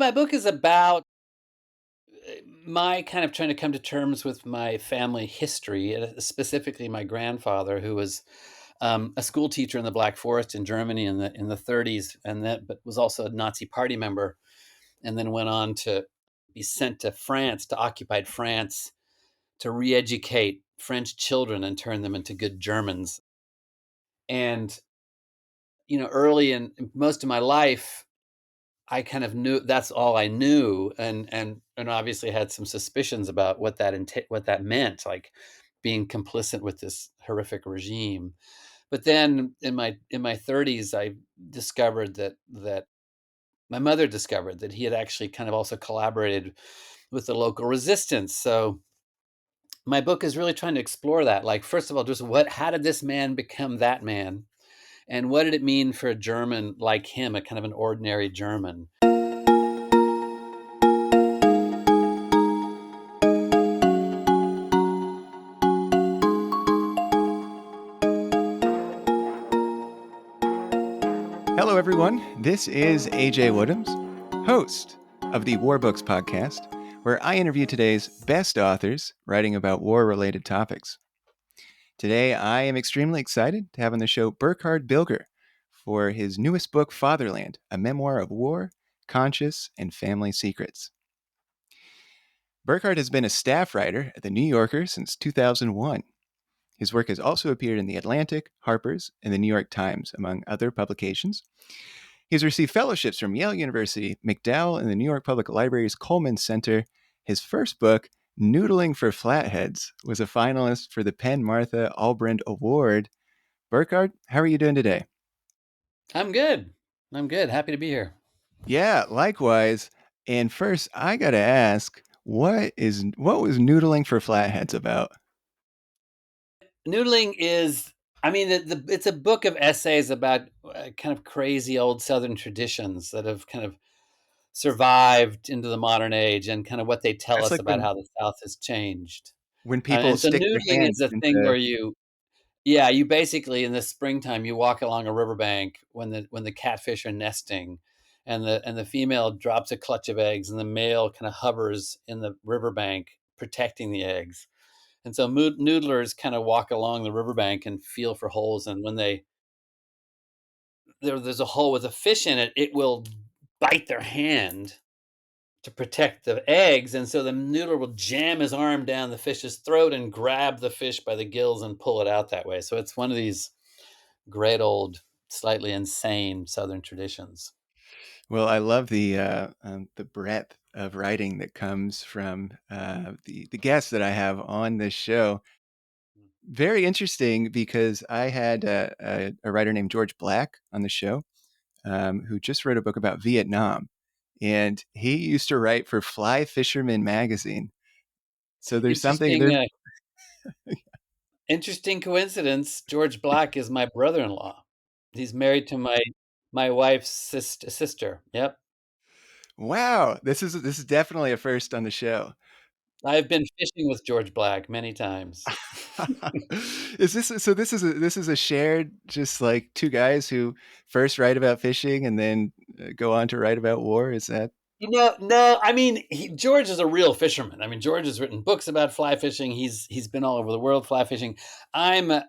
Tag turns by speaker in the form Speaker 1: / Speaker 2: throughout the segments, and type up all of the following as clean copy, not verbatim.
Speaker 1: My book is about my kind of trying to come to terms with my family history, specifically my grandfather, who was a school teacher in the Black Forest in Germany in the 30s, and that but was also a Nazi Party member, and then went on to be sent to France, to occupied France, to re-educate French children and turn them into good Germans. And early in most of my life, I kind of knew that's all I knew, and obviously had some suspicions about what that meant, like being complicit with this horrific regime. But then in my 30s, I discovered that my mother discovered that he had actually kind of also collaborated with the local resistance. So my book is really trying to explore that. Like, first of all, just how did this man become that man? And what did it mean for a German like him, a kind of an ordinary German?
Speaker 2: Hello, everyone. This is AJ Woodhams, host of the War Books podcast, where I interview today's best authors writing about war-related topics. Today, I am extremely excited to have on the show Burkhard Bilger for his newest book, Fatherland, a memoir of war, conscience, and family secrets. Burkhard has been a staff writer at The New Yorker since 2001. His work has also appeared in The Atlantic, Harper's, and The New York Times, among other publications. He's received fellowships from Yale University, MacDowell, and the New York Public Library's Coleman Center. His first book, Noodling for Flatheads, was a finalist for the Penn Martha Albrand Award. Burkhard, how are you doing today?
Speaker 1: I'm good. I'm good. Happy to be here.
Speaker 2: Yeah, likewise. And first, I got to ask, what was Noodling for Flatheads about?
Speaker 1: Noodling is, I mean, it's a book of essays about kind of crazy old Southern traditions that have kind of survived into the modern age, and kind of what they tell
Speaker 2: That's
Speaker 1: us
Speaker 2: like
Speaker 1: about how the South has changed.
Speaker 2: when people
Speaker 1: And so
Speaker 2: stick their
Speaker 1: noodling
Speaker 2: hands
Speaker 1: is a thing
Speaker 2: into.
Speaker 1: where you basically in the springtime you walk along a riverbank when the catfish are nesting, and the female drops a clutch of eggs, and the male kind of hovers in the riverbank protecting the eggs. And so noodlers kind of walk along the riverbank and feel for holes, and when there's a hole with a fish in it, it will bite their hand to protect the eggs, and so the noodler will jam his arm down the fish's throat and grab the fish by the gills and pull it out that way. So it's one of these great old, slightly insane Southern traditions.
Speaker 2: Well, I love the breadth of writing that comes from the guests that I have on this show. Very interesting because I had a writer named George Black on the show who just wrote a book about Vietnam, and he used to write for Fly Fisherman magazine. So there's something
Speaker 1: Interesting,
Speaker 2: there's.
Speaker 1: interesting coincidence. George Black is my brother-in-law. He's married to my wife's sister. Yep.
Speaker 2: Wow, this is definitely a first on the show.
Speaker 1: I've been fishing with George Black many times.
Speaker 2: Is this so? This is a shared, just like two guys who first write about fishing and then go on to write about war. Is that?
Speaker 1: No, I mean, George is a real fisherman. I mean, George has written books about fly fishing. He's been all over the world fly fishing. I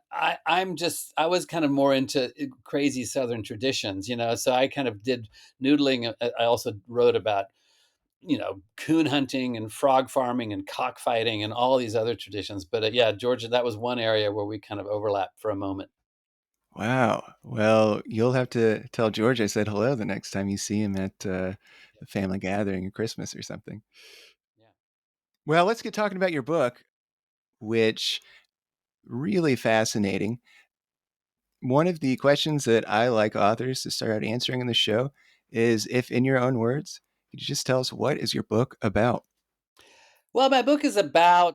Speaker 1: was kind of more into crazy Southern traditions, So I kind of did noodling. I also wrote about coon hunting and frog farming and cockfighting and all these other traditions. But yeah, George, that was one area where we kind of overlapped for a moment.
Speaker 2: Wow. Well, you'll have to tell George I said hello the next time you see him at a family gathering at Christmas or something.
Speaker 1: Yeah.
Speaker 2: Well, let's get talking about your book, which really fascinating. One of the questions that I like authors to start out answering in the show is, if in your own words, could you just tell us, what is your book about?
Speaker 1: Well, my book is about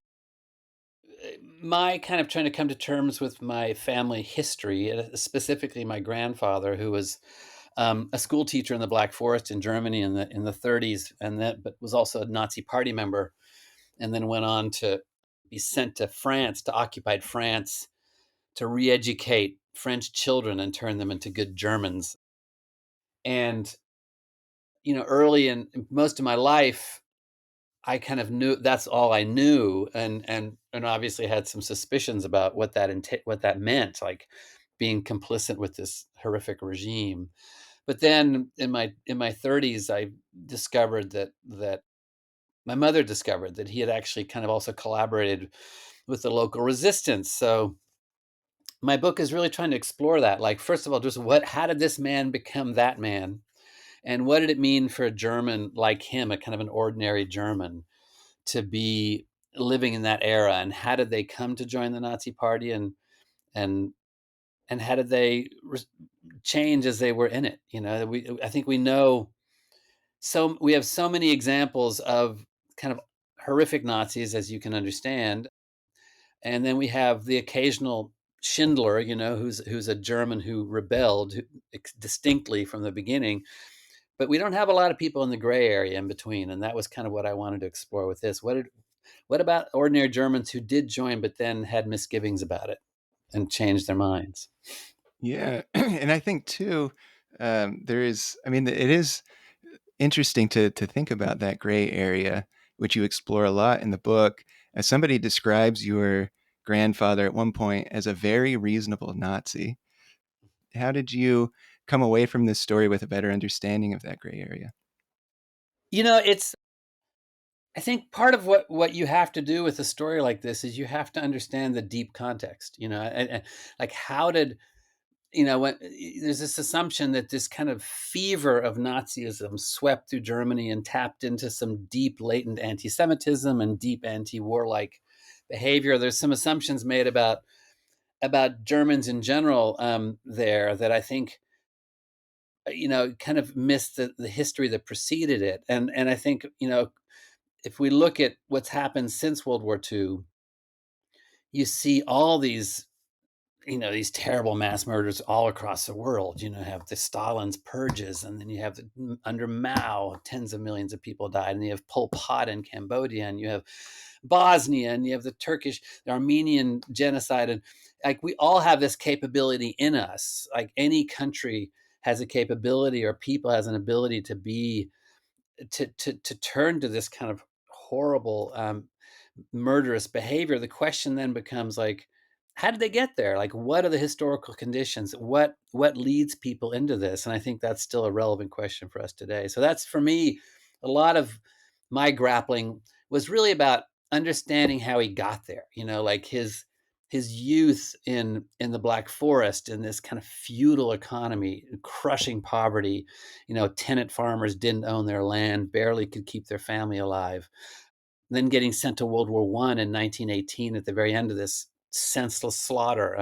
Speaker 1: my kind of trying to come to terms with my family history, specifically my grandfather, who was a school teacher in the Black Forest in Germany in the 30s, but was also a Nazi Party member, and then went on to be sent to France, to occupied France, to re-educate French children and turn them into good Germans. And early in most of my life, I kind of knew that's all I knew, and obviously had some suspicions about what that meant, like being complicit with this horrific regime. But then in my 30s, I discovered that my mother discovered that he had actually kind of also collaborated with the local resistance. So my book is really trying to explore that. Like, first of all, just how did this man become that man? And what did it mean for a German like him, a kind of an ordinary German, to be living in that era? And how did they come to join the Nazi Party? And and how did they change as they were in it? I think we know, so we have so many examples of kind of horrific Nazis, as you can understand, and then we have the occasional Schindler, who's a German who rebelled distinctly from the beginning. But we don't have a lot of people in the gray area in between, and that was kind of what I wanted to explore with this. What about ordinary Germans who did join, but then had misgivings about it and changed their minds?
Speaker 2: Yeah, and I think too, there is. I mean, it is interesting to think about that gray area, which you explore a lot in the book. As somebody describes your grandfather at one point as a very reasonable Nazi, how did you come away from this story with a better understanding of that gray area?
Speaker 1: It's I think part of what you have to do with a story like this is you have to understand the deep context. Like, how did when there's this assumption that this kind of fever of Nazism swept through Germany and tapped into some deep latent anti-Semitism and deep anti-warlike behavior. There's some assumptions made about Germans in general, there, that I think kind of missed the history that preceded it. And I think if we look at what's happened since World War II, you see all these terrible mass murders all across the world. Have the Stalin's purges, and then you have under Mao, tens of millions of people died, and you have Pol Pot in Cambodia, and you have Bosnia, and you have the Armenian genocide, and like, we all have this capability in us. Like, any country has a capability, or people has an ability to turn to this kind of horrible, murderous behavior. The question then becomes, like, how did they get there? Like, what are the historical conditions? What leads people into this? And I think that's still a relevant question for us today. So that's, for me, a lot of my grappling was really about understanding how he got there. Like, his youth in the Black Forest, in this kind of feudal economy, crushing poverty. Tenant farmers didn't own their land, barely could keep their family alive, then getting sent to World War One in 1918 at the very end of this senseless slaughter,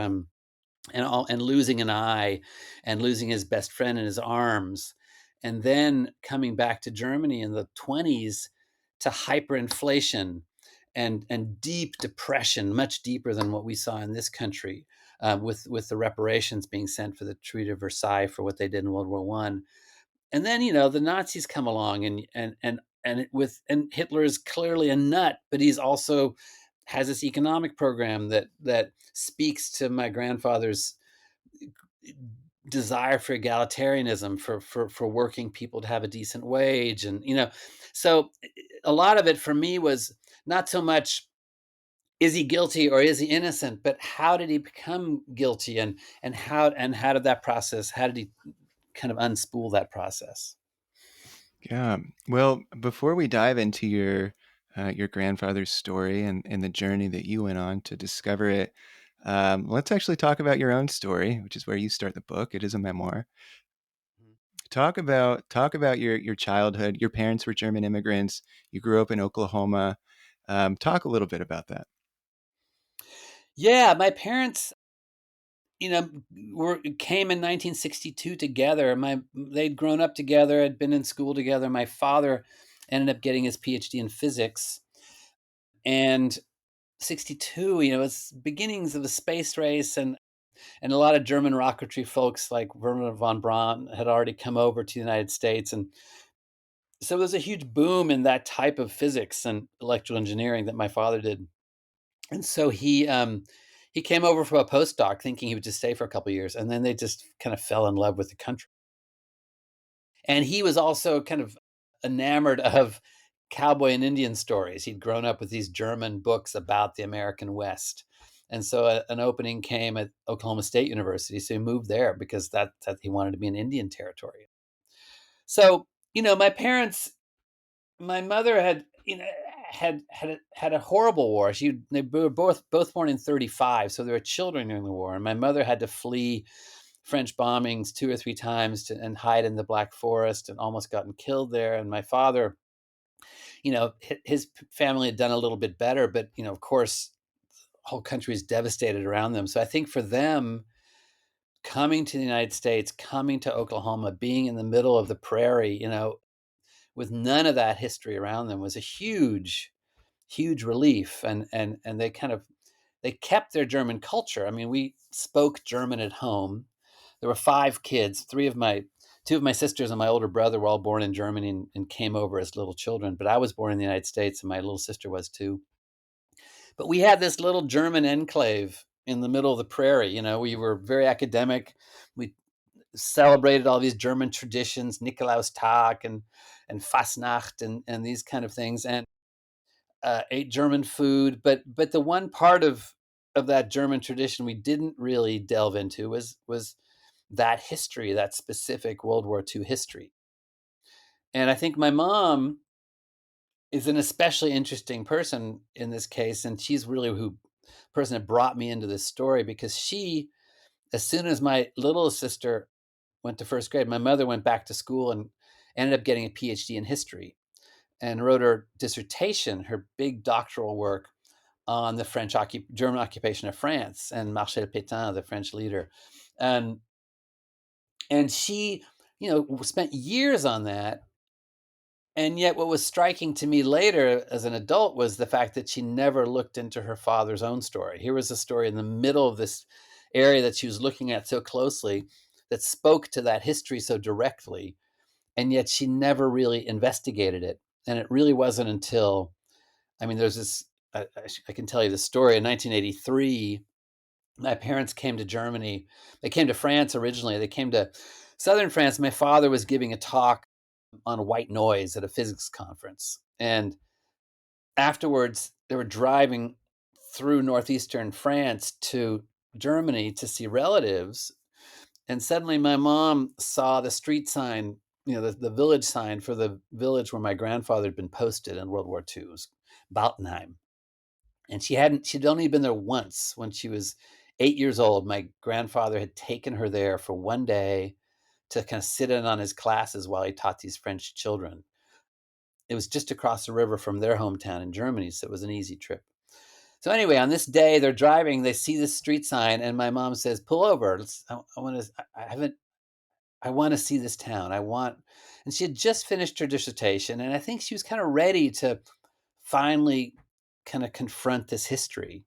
Speaker 1: and losing an eye, and losing his best friend in his arms, and then coming back to Germany in the 20s to hyperinflation and deep depression, much deeper than what we saw in this country, with the reparations being sent for the Treaty of Versailles for what they did in World War One. And then the Nazis come along, and Hitler is clearly a nut, but he's also has this economic program that speaks to my grandfather's desire for egalitarianism, for working people to have a decent wage. And so a lot of it for me was not so much, is he guilty or is he innocent, but how did he become guilty, and how did that process, how did he kind of unspool that process?
Speaker 2: Yeah. Well, before we dive into your grandfather's story and the journey that you went on to discover it, let's actually talk about your own story, which is where you start the book. It is a memoir. Talk about your childhood. Your parents were German immigrants. You grew up in Oklahoma. Talk a little bit about that.
Speaker 1: Yeah, my parents, you know, came in 1962 together. They'd grown up together, had been in school together. My father ended up getting his PhD in physics, and 62, it's beginnings of the space race, and a lot of German rocketry folks like Wernher von Braun had already come over to the United States, and so there's a huge boom in that type of physics and electrical engineering that my father did. And so he came over for a postdoc thinking he would just stay for a couple of years, and then they just kind of fell in love with the country. And he was also kind of enamored of cowboy and Indian stories. He'd grown up with these German books about the American West. And so an opening came at Oklahoma State University. So he moved there because that he wanted to be in Indian territory. So, my parents, my mother had, had a horrible war. They were both born in 35, so they were children during the war. And my mother had to flee French bombings 2 or 3 times and hide in the Black Forest and almost gotten killed there. And my father, his family had done a little bit better, but of course, the whole country is devastated around them. So I think for them, coming to the United States, coming to Oklahoma, being in the middle of the prairie, with none of that history around them was a huge, huge relief. And they kept their German culture. I mean, we spoke German at home. There were 5 kids. 2 of my sisters and my older brother were all born in Germany and came over as little children. But I was born in the United States, and my little sister was too. But we had this little German enclave in the middle of the prairie. We were very academic. We celebrated all these German traditions, Nikolaustag and Fastnacht and these kind of things, and ate German food. But the one part of that German tradition we didn't really delve into was that history, that specific World War II history. And I think my mom is an especially interesting person in this case, and she's really who person that brought me into this story, because as soon as my little sister went to first grade, my mother went back to school and ended up getting a PhD in history and wrote her dissertation, her big doctoral work, on the German occupation of France and Marcel Pétain, the French leader. And she, spent years on that. And yet what was striking to me later as an adult was the fact that she never looked into her father's own story. Here was a story in the middle of this area that she was looking at so closely, that spoke to that history so directly, and yet she never really investigated it. And it really wasn't until, there's this, I can tell you the story. In 1983, my parents came to Germany. They came to France originally. They came to southern France. My father was giving a talk on white noise at a physics conference. And afterwards, they were driving through northeastern France to Germany to see relatives. And suddenly my mom saw the street sign, the village sign for the village where my grandfather had been posted in World War II. It was Bautenheim. And she'd only been there once when she was 8 years old. My grandfather had taken her there for one day to kind of sit in on his classes while he taught these French children. It was just across the river from their hometown in Germany, so it was an easy trip. So anyway, on this day, they're driving. They see this street sign, and my mom says, "Pull over. I want to. I haven't. I want to see this town. I want." And she had just finished her dissertation, and I think she was kind of ready to finally kind of confront this history.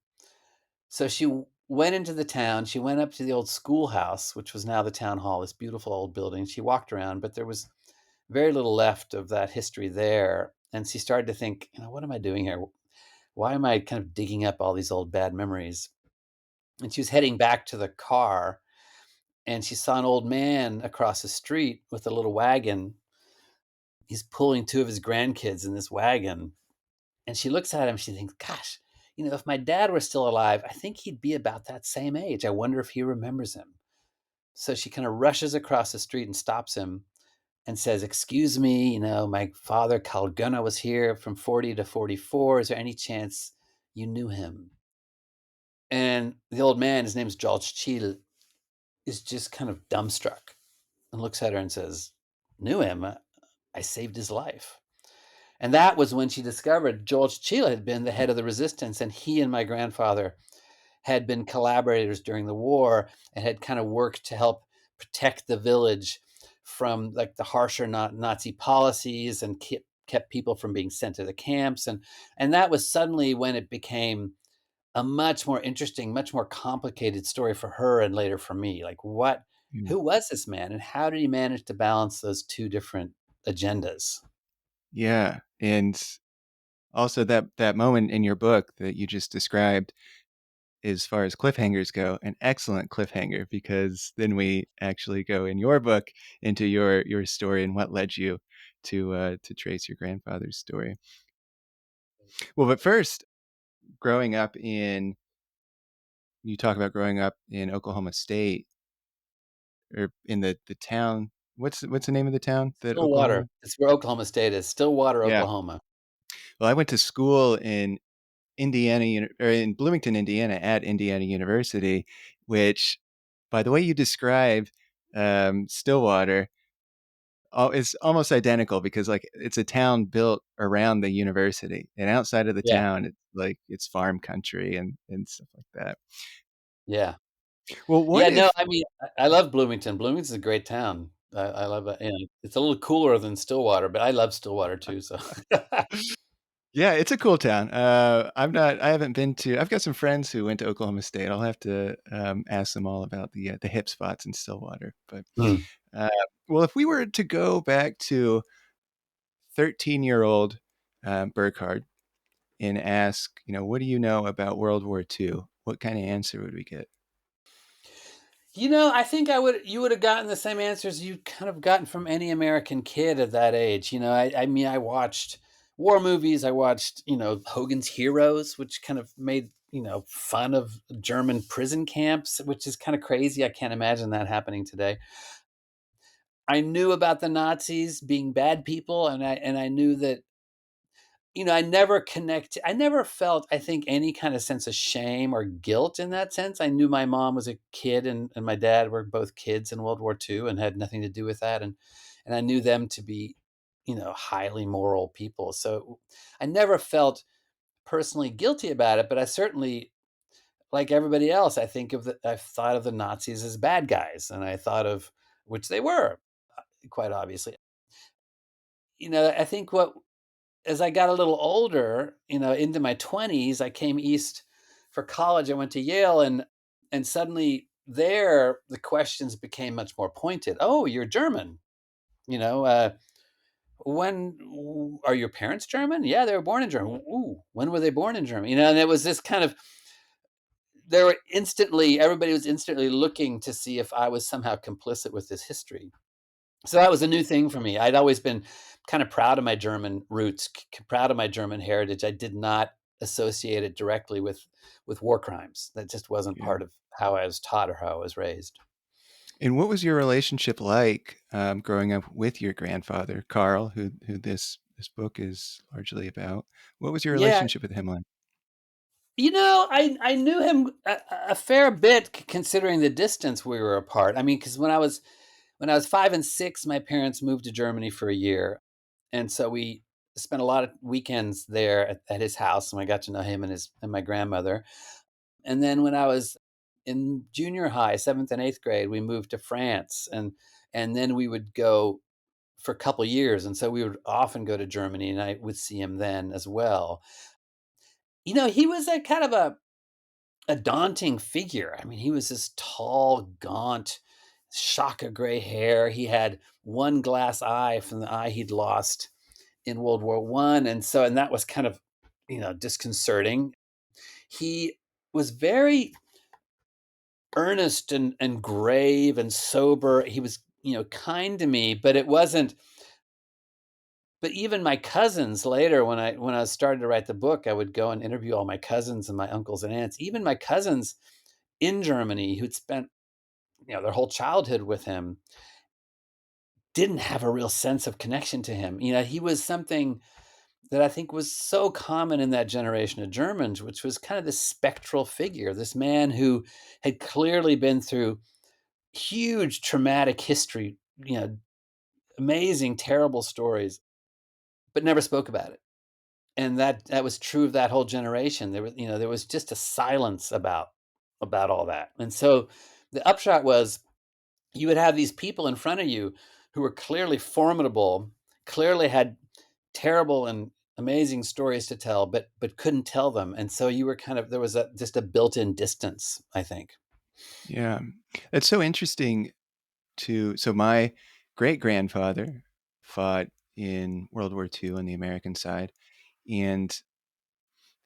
Speaker 1: So she went into the town. She went up to the old schoolhouse, which was now the town hall, this beautiful old building. She walked around, but there was very little left of that history there. And she started to think, what am I doing here? Why am I kind of digging up all these old bad memories? And she was heading back to the car, and she saw an old man across the street with a little wagon. He's pulling 2 of his grandkids in this wagon. And she looks at him, she thinks, gosh, if my dad were still alive, I think he'd be about that same age. I wonder if he remembers him. So she kind of rushes across the street and stops him and says, "Excuse me, my father, Carl Gunnar, was here from 40 to 44. Is there any chance you knew him?" And the old man, his name's George Chiel, is just kind of dumbstruck and looks at her and says, "Knew him? I saved his life." And that was when she discovered George Chiel had been the head of the resistance, and he and my grandfather had been collaborators during the war and had kind of worked to help protect the village from like the harsher Nazi policies, and kept people from being sent to the camps. And that was suddenly when it became a much more interesting, much more complicated story for her and later for me. Like,
Speaker 2: Mm.
Speaker 1: who was this man, and how did he manage to balance those 2 different agendas?
Speaker 2: Yeah. And also that moment in your book that you just described, as far as cliffhangers go, an excellent cliffhanger, because then we actually go in your book into your story and what led you to trace your grandfather's story. Well, but first, growing up in you talk about growing up in Oklahoma State, or in the town. What's the name of the town that
Speaker 1: Stillwater.
Speaker 2: Oklahoma?
Speaker 1: It's where Oklahoma State is. Stillwater,
Speaker 2: Yeah.
Speaker 1: Oklahoma.
Speaker 2: Well, I went to school in Indiana, or in Bloomington, Indiana, at Indiana University, which, by the way you describe Stillwater, is almost identical, because like it's a town built around the university, and outside of the
Speaker 1: Yeah,
Speaker 2: town, it's like it's farm country and stuff like that.
Speaker 1: yeah.
Speaker 2: Well, what
Speaker 1: Yeah, no,
Speaker 2: if
Speaker 1: I mean, I love Bloomington. Bloomington's a great town. I love it, and it's a little cooler than Stillwater, but I love Stillwater too, so
Speaker 2: Yeah, it's a cool town. I haven't been to. I've got some friends who went to Oklahoma State. I'll have to ask them all about the hip spots in Stillwater. But
Speaker 1: Mm.
Speaker 2: uh, well, if we were to go back to 13-year-old Burkhard and ask, what do you know about World War II? What kind of answer would we get?
Speaker 1: I think you would have gotten the same answers you kind of gotten from any American kid at that age. I mean, I watched war movies. I watched, Hogan's Heroes, which kind of made, fun of German prison camps, which is kind of crazy. I can't imagine that happening today. I knew about the Nazis being bad people, and I knew that, I never felt, I think, any kind of sense of shame or guilt in that sense. I knew my mom was a kid, and my dad were both kids in World War II and had nothing to do with that. And I knew them to be, highly moral people. So I never felt personally guilty about it, but I certainly, like everybody else, I've thought of the Nazis as bad guys, and I thought of, which they were, quite obviously. I think what as I got a little older, into my 20s, I came east for college. I went to Yale, and suddenly there the questions became much more pointed. Oh, you're German. You know, when are your parents German? Yeah, they were born in Germany. Ooh, when were they born in Germany? And it was this kind of everybody was instantly looking to see if I was somehow complicit with this history. So that was a new thing for me. I'd always been kind of proud of my German roots, proud of my German heritage. I did not associate it directly with war crimes. That just wasn't
Speaker 2: Yeah.
Speaker 1: part of how I was taught or how I was raised.
Speaker 2: And what was your relationship like growing up with your grandfather, Carl, who this book is largely about? What was your
Speaker 1: Yeah,
Speaker 2: relationship with him like?
Speaker 1: I knew him a fair bit, considering the distance we were apart. I mean, because when I was 5 and 6, my parents moved to Germany for a year, and so we spent a lot of weekends there at his house, and I got to know him and my grandmother. And then when I was in junior high, 7th and 8th grade, we moved to France, and then we would go for a couple years, and so we would often go to Germany, and I would see him then as well. He was a kind of a daunting figure. I mean, he was this tall, gaunt, shock of gray hair. He had one glass eye from the eye he'd lost in World War I, and that was kind of, disconcerting. He was very earnest and grave and sober. He was, kind to me, but it wasn't. But even my cousins later, when I started to write the book, I would go and interview all my cousins and my uncles and aunts. Even my cousins in Germany who'd spent, their whole childhood with him, didn't have a real sense of connection to him. He was something that I think was so common in that generation of Germans, which was kind of this spectral figure, this man who had clearly been through huge traumatic history, amazing, terrible stories, but never spoke about it. And that was true of that whole generation. There was just a silence about all that. And so the upshot was, you would have these people in front of you who were clearly formidable, clearly had terrible and amazing stories to tell, but couldn't tell them. And so you were kind of there was just a built-in distance, I think.
Speaker 2: Yeah, it's so interesting so my great grandfather fought in World War II on the American side, and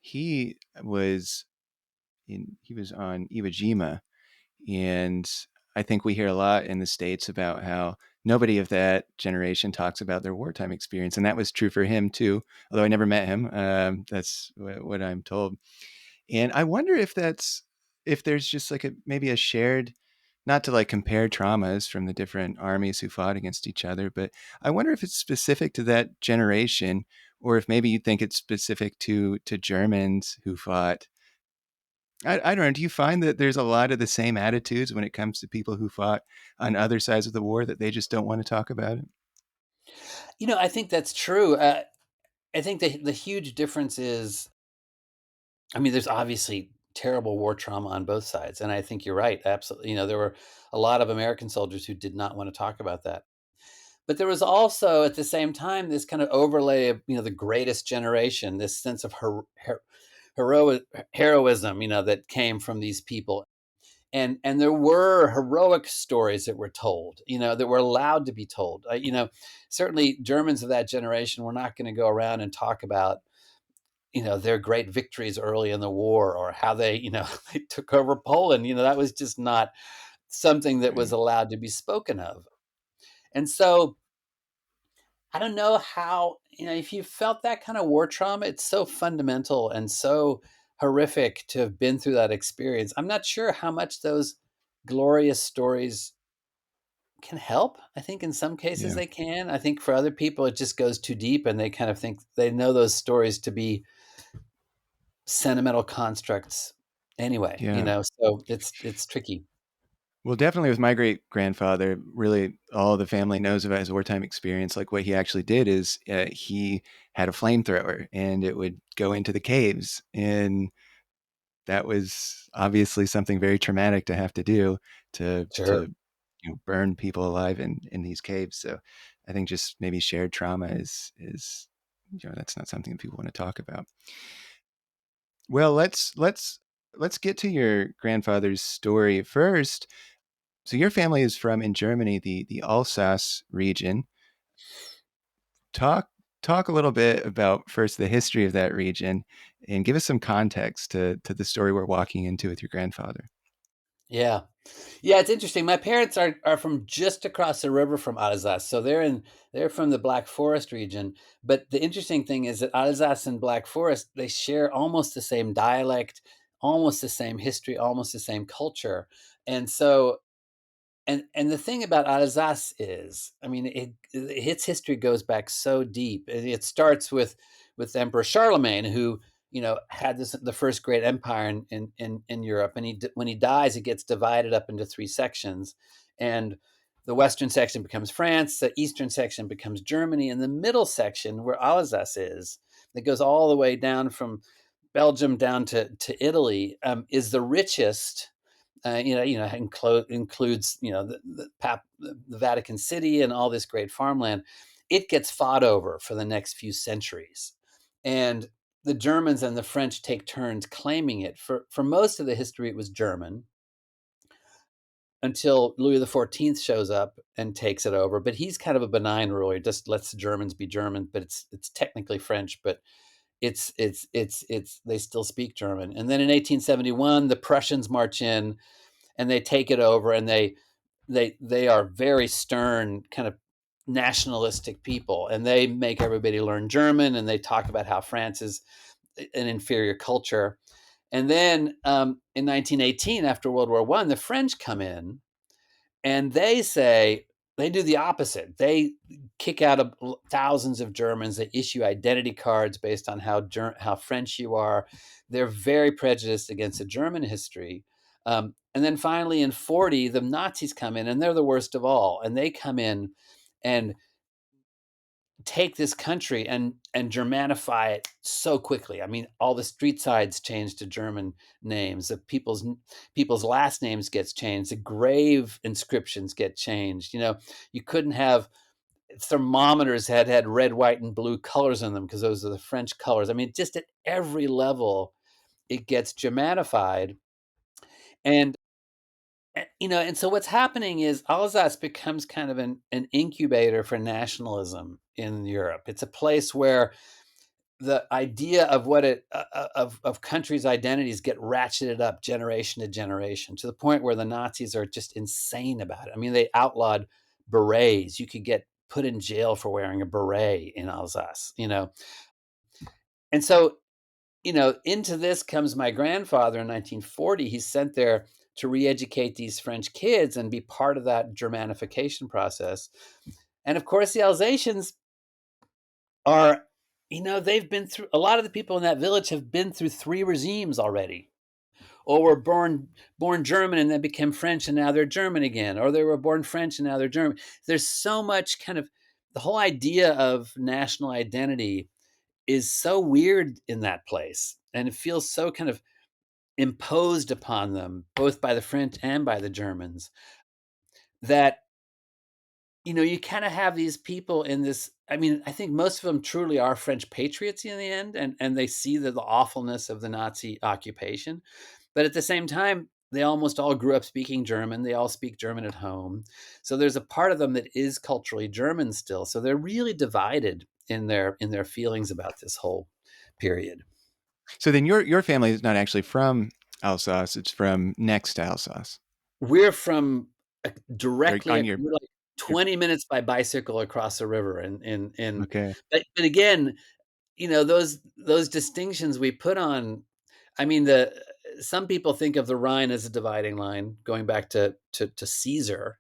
Speaker 2: he was he was on Iwo Jima, and I think we hear a lot in the States about how nobody of that generation talks about their wartime experience. And that was true for him too, although I never met him. That's what I'm told. And I wonder if if there's just like maybe a shared, not to like compare traumas from the different armies who fought against each other, but I wonder if it's specific to that generation, or if maybe you think it's specific to Germans who fought. I don't know. Do you find that there's a lot of the same attitudes when it comes to people who fought on other sides of the war, that they just don't want to talk about it?
Speaker 1: I think that's true. I think the huge difference is, I mean, there's obviously terrible war trauma on both sides, and I think you're right, absolutely. There were a lot of American soldiers who did not wanna talk about that. But there was also, at the same time, this kind of overlay of, the greatest generation, this sense of heroism, that came from these people. And there were heroic stories that were told, that were allowed to be told. Certainly Germans of that generation were not gonna go around and talk about, their great victories early in the war, or how they, they took over Poland. That was just not something that was
Speaker 2: Right.
Speaker 1: allowed to be spoken of. And so I don't know how, if you felt that kind of war trauma, it's so fundamental and so horrific to have been through that experience. I'm not sure how much those glorious stories can help. I think in some cases
Speaker 2: Yeah.
Speaker 1: they can. I think for other people, it just goes too deep, and they kind of think they know those stories to be sentimental constructs anyway,
Speaker 2: Yeah.
Speaker 1: so it's tricky.
Speaker 2: Well, definitely with my great grandfather, really all the family knows about his wartime experience. Like what he actually did is he had a flamethrower and it would go into the caves. And that was obviously something very traumatic to have to do
Speaker 1: Sure.
Speaker 2: to burn people alive in these caves. So I think just maybe shared trauma is that's not something that people want to talk about. Well, let's get to your grandfather's story first. So your family is from in Germany, the Alsace region. Talk talk a little bit about first the history of that region, and give us some context to the story we're walking into with your grandfather.
Speaker 1: Yeah. Yeah, it's interesting. My parents are from just across the river from Alsace, so they're from the Black Forest region. But the interesting thing is that Alsace and Black Forest, they share almost the same dialect, almost the same history, almost the same culture. And so, and the thing about Alsace is, I mean, its history goes back so deep. It starts with Emperor Charlemagne, who, had the first great empire in Europe. And when he dies, it gets divided up into three sections, and the western section becomes France, the eastern section becomes Germany, and the middle section, where Alsace is, that goes all the way down from Belgium down to Italy, is the richest. Includes, the Vatican City and all this great farmland. It gets fought over for the next few centuries, and the Germans and the French take turns claiming it. For most of the history, it was German, until Louis XIV shows up and takes it over. But he's kind of a benign ruler. He just lets the Germans be German, but it's technically French, but it's they still speak German. And then in 1871, the Prussians march in and they take it over, and they are very stern, kind of nationalistic people, and they make everybody learn German, and they talk about how France is an inferior culture. And then in 1918, after World War One, the French come in, and they do the opposite. They kick out thousands of Germans. They issue identity cards based on how French you are. They're very prejudiced against the German history. And then finally, in 40, the Nazis come in, and they're the worst of all. And they come in and take this country and Germanify it so quickly. I mean, all the street sides change to German names. The people's last names gets changed. The grave inscriptions get changed. You couldn't have thermometers had red, white, and blue colors in them because those are the French colors. I mean, just at every level, it gets Germanified. And and so what's happening is Alsace becomes kind of an incubator for nationalism in Europe. It's a place where the idea of what it of countries' identities get ratcheted up generation to generation to the point where the Nazis are just insane about it. I mean, they outlawed berets. You could get put in jail for wearing a beret in Alsace, And so, into this comes my grandfather in 1940. He's sent there to re-educate these French kids and be part of that Germanification process. And of course, the Alsatians are, they've been through a lot of the people in that village have been through three regimes already, or were born German and then became French and now they're German again, or they were born French and now they're German. There's so much kind of the whole idea of national identity is so weird in that place, and it feels so kind of imposed upon them both by the French and by the Germans that you kind of have these people in this. I mean, I think most of them truly are French patriots in the end, and they see the awfulness of the Nazi occupation. But at the same time, they almost all grew up speaking German. They all speak German at home. So there's a part of them that is culturally German still. So they're really divided in their feelings about this whole period.
Speaker 2: So then your family is not actually from Alsace; it's from next to Alsace.
Speaker 1: We're from
Speaker 2: They're on
Speaker 1: we're like
Speaker 2: your
Speaker 1: 20 minutes by bicycle across the river, and
Speaker 2: okay.
Speaker 1: but again, those distinctions we put on. I mean, the some people think of the Rhine as a dividing line, going back to Caesar,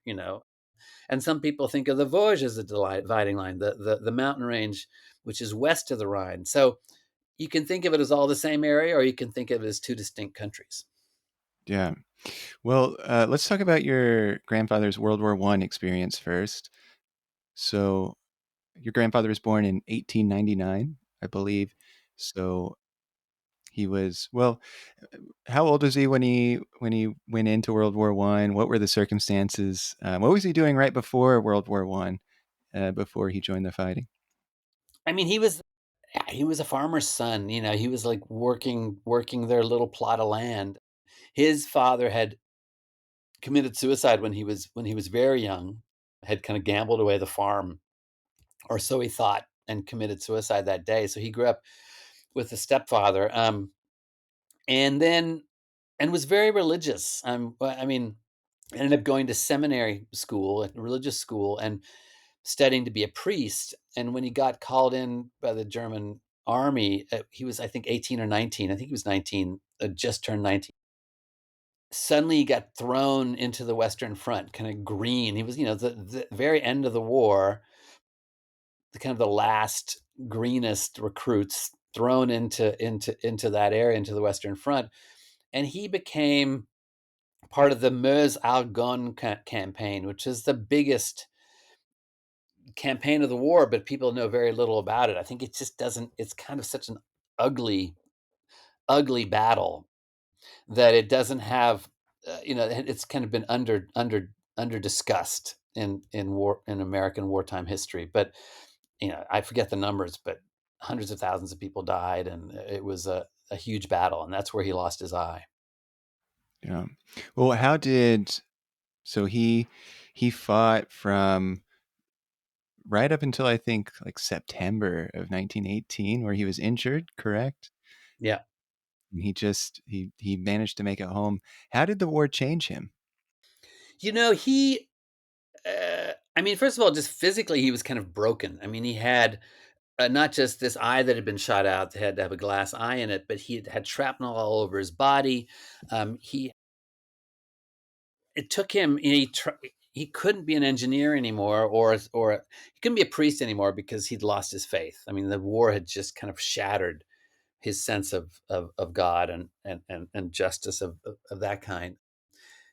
Speaker 1: and some people think of the Vosges as a dividing line, the mountain range which is west of the Rhine. So you can think of it as all the same area, or you can think of it as two distinct countries.
Speaker 2: Yeah. Well, let's talk about your grandfather's World War One experience first. So your grandfather was born in 1899, I believe. So he was well. How old was he when he went into World War One? What were the circumstances? What was he doing right before World War One? Before he joined the fighting?
Speaker 1: I mean, he was a farmer's son. He was like working their little plot of land. His father had committed suicide when he was very young, had kind of gambled away the farm, or so he thought, and committed suicide that day. So he grew up with a stepfather, and was very religious. I mean, ended up going to seminary school, religious school, and studying to be a priest. And when he got called in by the German army, he was, I think, 18 or 19. I think he was 19, just turned 19. Suddenly he got thrown into the Western Front, kind of green. He was, the very end of the war, the kind of the last greenest recruits thrown into that area, into the Western Front, and he became part of the Meuse Argonne campaign, which is the biggest campaign of the war, but people know very little about it. I think it just doesn't. It's kind of such an ugly, ugly battle that it doesn't have. It's kind of been under discussed in American wartime history. But I forget the numbers, but hundreds of thousands of people died, and it was a huge battle, and that's where he lost his eye.
Speaker 2: Yeah. Well, how did so he fought from right up until I think like September of 1918, where he was injured, correct?
Speaker 1: Yeah.
Speaker 2: And he managed to make it home. How did the war change him?
Speaker 1: He. I mean, first of all, just physically, he was kind of broken. I mean, he had not just this eye that had been shot out, had to have a glass eye in it, but he had shrapnel all over his body. He It took him. He couldn't be an engineer anymore, or he couldn't be a priest anymore because he'd lost his faith. I mean, the war had just kind of shattered his sense of God and justice of that kind.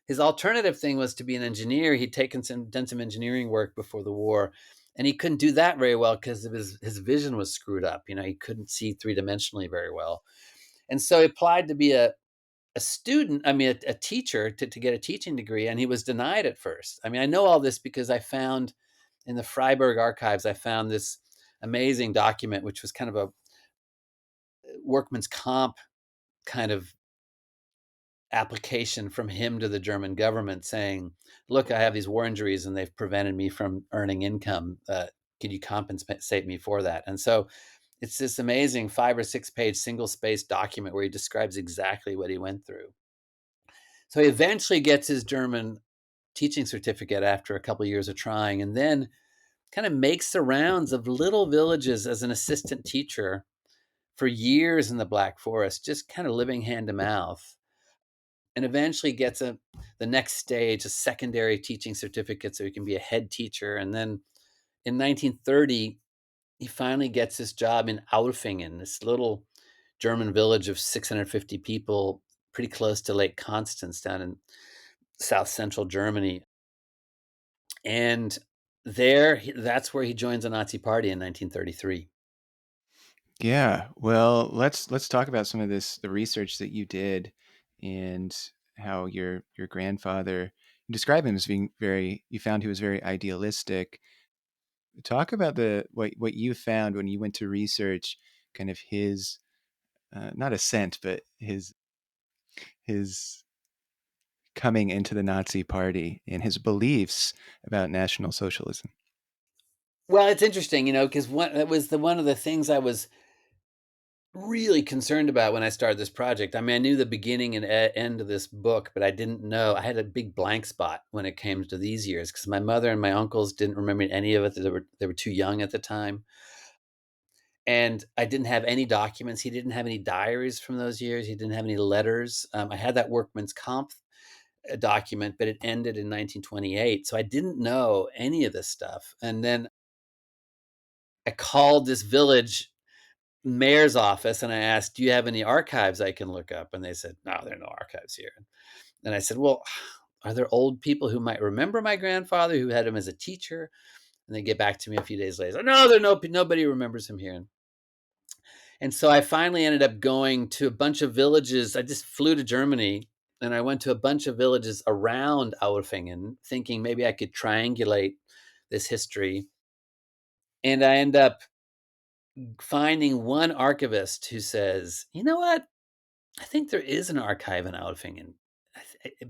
Speaker 1: His alternative thing was to be an engineer. He'd done some engineering work before the war, and he couldn't do that very well because of his vision was screwed up. He couldn't see three-dimensionally very well. And so he applied to be a student, I mean, a teacher, to get a teaching degree, and he was denied at first. I mean, I know all this because I found in the Freiburg archives, I found this amazing document, which was kind of a workman's comp kind of application from him to the German government saying, "Look, I have these war injuries and they've prevented me from earning income. Can you compensate me for that?" And so It's this amazing 5 or 6 page single spaced document where he describes exactly what he went through. So he eventually gets his German teaching certificate after a couple of years of trying, and then kind of makes the rounds of little villages as an assistant teacher for years in the Black Forest, just kind of living hand to mouth, and eventually gets the next stage, a secondary teaching certificate, so he can be a head teacher. And then in 1930, he finally gets this job in Aulfingen, this little German village of 650 people, pretty close to Lake Constance down in south central Germany. And that's where he joins the Nazi Party in 1933.
Speaker 2: Yeah. Well, let's talk about some of the research that you did and how your grandfather, you describe him as being very, you found he was very idealistic. Talk about the what you found when you went to research kind of his not ascent, but his coming into the Nazi party and his beliefs about National Socialism.
Speaker 1: Well, it's interesting, because that was one of the things I was really concerned about when I started this project. I mean, I knew the beginning and end of this book, but I didn't know. I had a big blank spot when it came to these years because my mother and my uncles didn't remember any of it. They were too young at the time, and I didn't have any documents. He didn't have any diaries from those years. He didn't have any letters. I had that workman's comp document, but it ended in 1928, so I didn't know any of this stuff. And then I called this village mayor's office and I asked, "Do you have any archives I can look up?" And they said, "No, there are no archives here." And I said, "Well, are there old people who might remember my grandfather who had him as a teacher?" And they get back to me a few days later. "No, nobody remembers him here." And so I finally ended up going to a bunch of villages. I just flew to Germany and I went to a bunch of villages around Aulfingen, thinking maybe I could triangulate this history. And I end up finding one archivist who says, "You know what? I think there is an archive in Alfingen.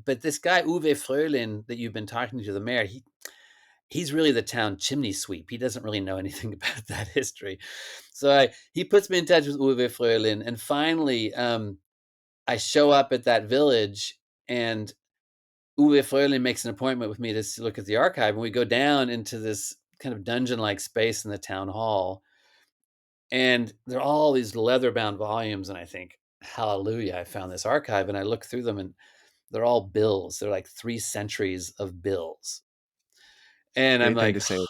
Speaker 1: But this guy, Uwe Fröhlin, that you've been talking to, the mayor, he's really the town chimney sweep. He doesn't really know anything about that history." So he puts me in touch with Uwe Fröhlin. And finally, I show up at that village, and Uwe Fröhlin makes an appointment with me to look at the archive. And we go down into this kind of dungeon like space in the town hall. And there are all these leather bound volumes. And I think, hallelujah, I found this archive. And I look through them, and they're all bills. They're like 3 centuries of bills. And I'm
Speaker 2: Great thing
Speaker 1: like,
Speaker 2: to say.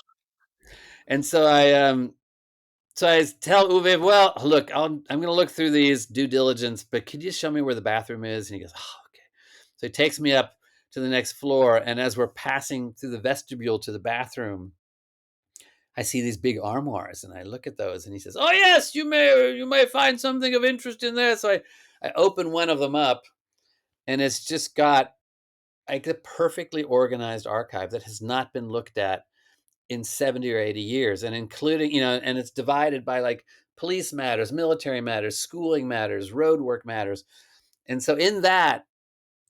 Speaker 1: and so I tell Uwe, "Well, look, I'm going to look through these due diligence, but could you show me where the bathroom is?" And he goes, "Oh, okay." So he takes me up to the next floor. And as we're passing through the vestibule to the bathroom, I see these big armoires, and I look at those, and he says, "Oh yes, you may find something of interest in there." So I open one of them up, and it's just got like a perfectly organized archive that has not been looked at in 70 or 80 years, and including, and it's divided by like police matters, military matters, schooling matters, road work matters. And so in that,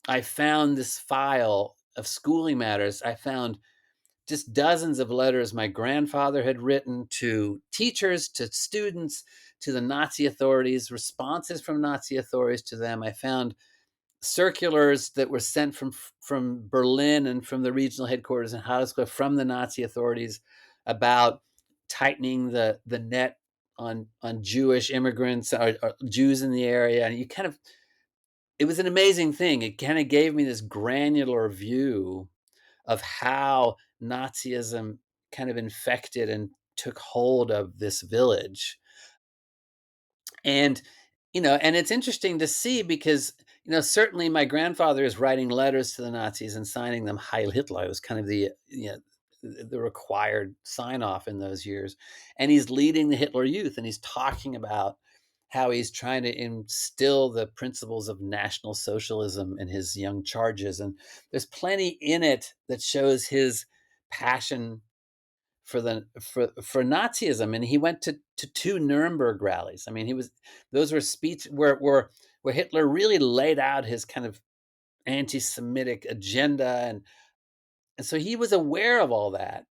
Speaker 1: I found this file of schooling matters. I found just dozens of letters my grandfather had written to teachers, to students, to the Nazi authorities, responses from Nazi authorities to them. I found circulars that were sent from Berlin and from the regional headquarters in Hausdorff from the Nazi authorities about tightening the net on Jewish immigrants or Jews in the area. And it was an amazing thing. It kind of gave me this granular view of how Nazism kind of infected and took hold of this village. And and it's interesting to see because certainly my grandfather is writing letters to the Nazis and signing them Heil Hitler. It was kind of the required sign off in those years. And he's leading the Hitler Youth, and he's talking about how he's trying to instill the principles of National Socialism in his young charges. And there's plenty in it that shows his passion for Nazism. And he went to 2 Nuremberg rallies. I mean, those were speeches where Hitler really laid out his kind of anti-Semitic agenda, and so he was aware of all that.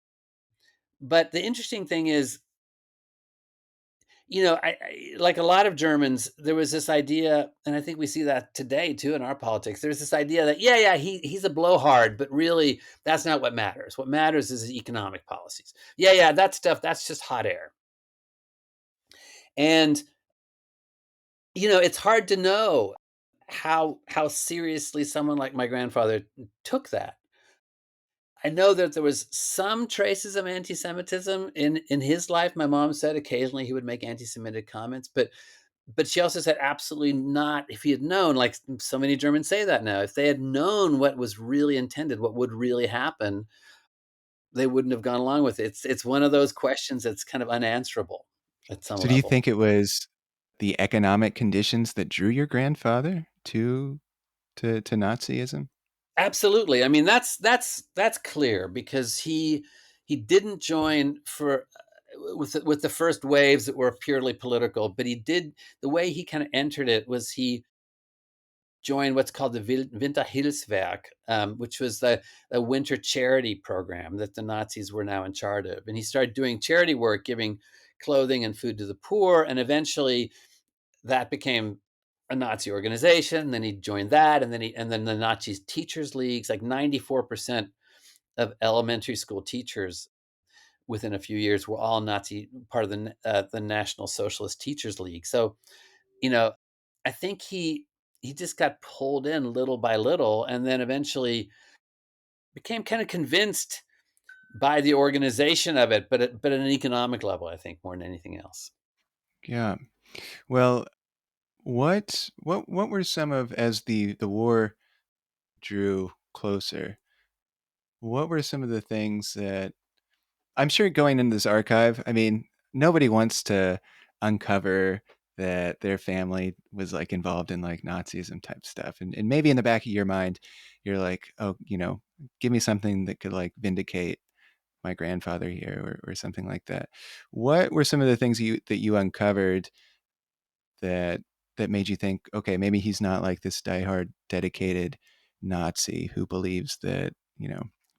Speaker 1: But the interesting thing is, like a lot of Germans, there was this idea, and I think we see that today too in our politics. There's this idea that yeah, he's a blowhard, but really that's not what matters. What matters is his economic policies. Yeah, that stuff that's just hot air. And it's hard to know how seriously someone like my grandfather took that. I know that there was some traces of anti-Semitism in his life. My mom said occasionally he would make anti-Semitic comments, but she also said absolutely not. If he had known, like so many Germans say that now, if they had known what was really intended, what would really happen, they wouldn't have gone along with it. It's one of those questions that's kind of unanswerable at some
Speaker 2: So do you
Speaker 1: level.
Speaker 2: think it was the economic conditions that drew your grandfather to Nazism?
Speaker 1: Absolutely. I mean, that's clear because he didn't join for with the first waves that were purely political, but he did. The way he kind of entered it was he joined what's called the Winterhilfswerk, which was the winter charity program that the Nazis were now in charge of. And he started doing charity work, giving clothing and food to the poor. And eventually that became a Nazi organization. And then he joined that. And then the Nazis teachers leagues, like 94% of elementary school teachers within a few years were all Nazi, part of the National Socialist Teachers League. So you know, I think he just got pulled in little by little, and then eventually became kind of convinced by the organization of it, but at an economic level, I think more than anything else.
Speaker 2: Yeah. Well, what were some of as the war drew closer? What were some of the things that I'm sure going into this archive, I mean, nobody wants to uncover that their family was like involved in like Nazism type stuff. And maybe in the back of your mind, you're like, oh, give me something that could like vindicate my grandfather here or something like that. What were some of the things that you uncovered that that made you think, okay, maybe he's not like this diehard dedicated Nazi who believes that,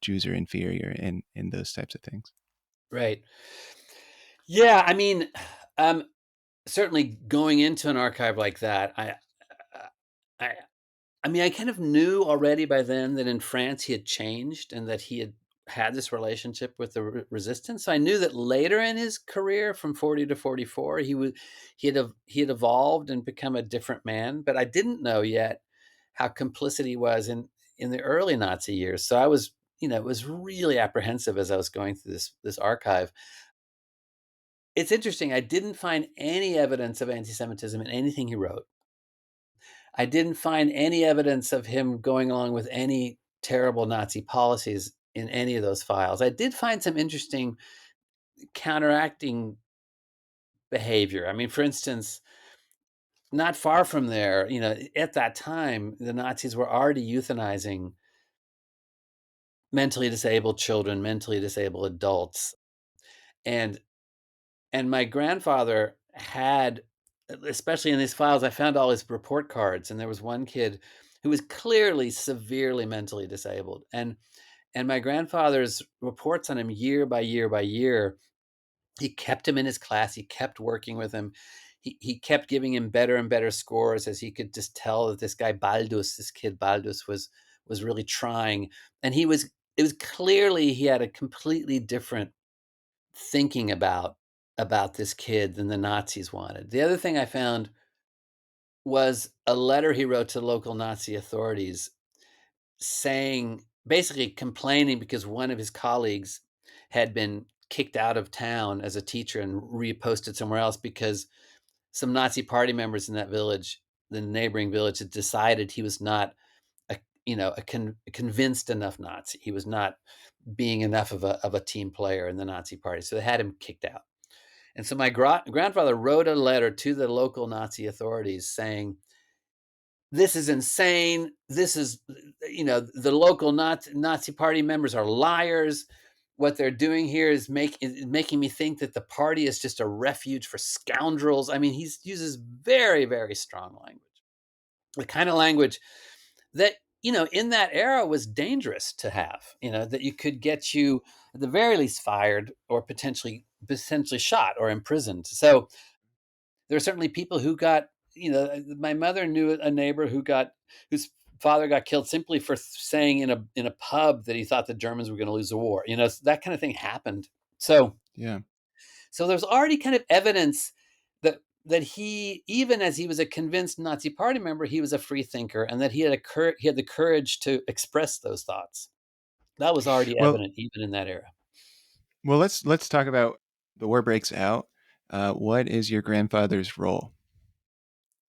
Speaker 2: Jews are inferior and those types of things?
Speaker 1: Right. Yeah, I mean, um, certainly going into an archive like that, I I mean, I kind of knew already by then that in France he had changed and that he had this relationship with the resistance. So I knew that later in his career, from 40 to 44, he had evolved and become a different man. But I didn't know yet how complicit he was in the early Nazi years. So I was, it was really apprehensive as I was going through this archive. It's interesting. I didn't find any evidence of anti-Semitism in anything he wrote. I didn't find any evidence of him going along with any terrible Nazi policies in any of those files. I did find some interesting counteracting behavior. I mean, for instance, not far from there, at that time, the Nazis were already euthanizing mentally disabled children, mentally disabled adults. And and my grandfather had, especially in these files, I found all his report cards, and there was one kid who was clearly severely mentally disabled. And my grandfather's reports on him year by year by year, he kept him in his class, he kept working with him. He kept giving him better and better scores as he could just tell that this kid Baldus was really trying. And it was clearly he had a completely different thinking about this kid than the Nazis wanted. The other thing I found was a letter he wrote to local Nazi authorities saying, basically complaining because one of his colleagues had been kicked out of town as a teacher and reposted somewhere else because some Nazi party members in that village, the neighboring village, had decided he was not a convinced enough Nazi. He was not being enough of a team player in the Nazi party. So they had him kicked out. And so my grandfather wrote a letter to the local Nazi authorities saying, this is insane. This is, the local Nazi party members are liars. What they're doing here is making me think that the party is just a refuge for scoundrels. I mean, he uses very, very strong language, the kind of language that, in that era was dangerous to have, that you could get you at the very least fired or potentially shot or imprisoned. So there are certainly people who got, my mother knew a neighbor whose father got killed simply for saying in a pub that he thought the Germans were going to lose the war. So that kind of thing happened. So
Speaker 2: Yeah.
Speaker 1: so there's already kind of evidence that he, even as he was a convinced Nazi Party member, he was a free thinker, and that he had the courage to express those thoughts. That was already
Speaker 2: Well,
Speaker 1: evident even in that era.
Speaker 2: let's talk about the war breaks out. What is your grandfather's role?